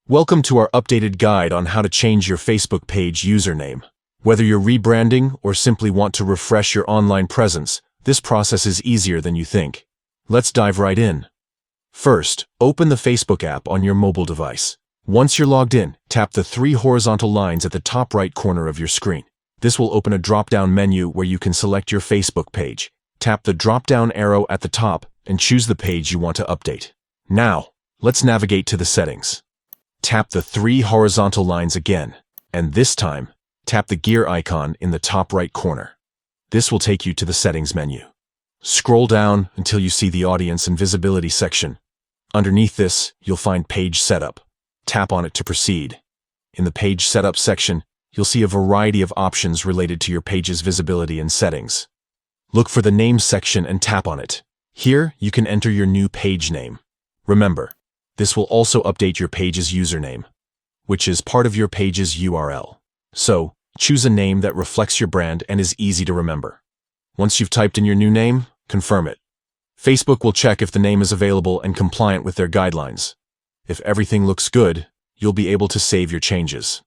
Welcome to our updated guide on how to change your Facebook page username. Whether you're rebranding or simply want to refresh your online presence, this process is easier than you think. Let's dive right in. First, open the Facebook app on your mobile device. Once you're logged in, tap the three horizontal lines at the top right corner of your screen. This will open a drop-down menu where you can select your Facebook page. Tap the drop-down arrow at the top and choose the page you want to update. Now, let's navigate to the settings. Tap the three horizontal lines again, and this time, tap the gear icon in the top right corner. This will take you to the settings menu. Scroll down until you see the audience and visibility section. Underneath this, you'll find page setup. Tap on it to proceed. In the page setup section, you'll see a variety of options related to your page's visibility and settings. Look for the name section and tap on it. Here, you can enter your new page name. Remember, this will also update your page's username, which is part of your page's URL. So, choose a name that reflects your brand and is easy to remember. Once you've typed in your new name, confirm it. Facebook will check if the name is available and compliant with their guidelines. If everything looks good, you'll be able to save your changes.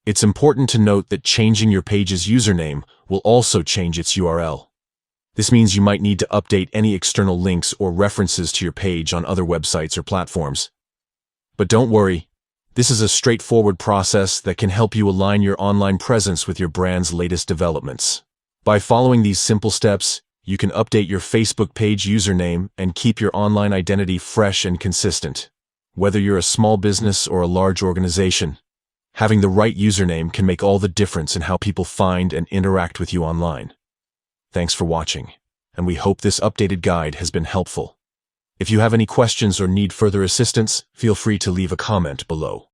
It's important to note that changing your page's username will also change its URL. This means you might need to update any external links or references to your page on other websites or platforms. But don't worry, this is a straightforward process that can help you align your online presence with your brand's latest developments. By following these simple steps, you can update your Facebook page username and keep your online identity fresh and consistent. Whether you're a small business or a large organization, having the right username can make all the difference in how people find and interact with you online. Thanks for watching, and we hope this updated guide has been helpful. If you have any questions or need further assistance, feel free to leave a comment below.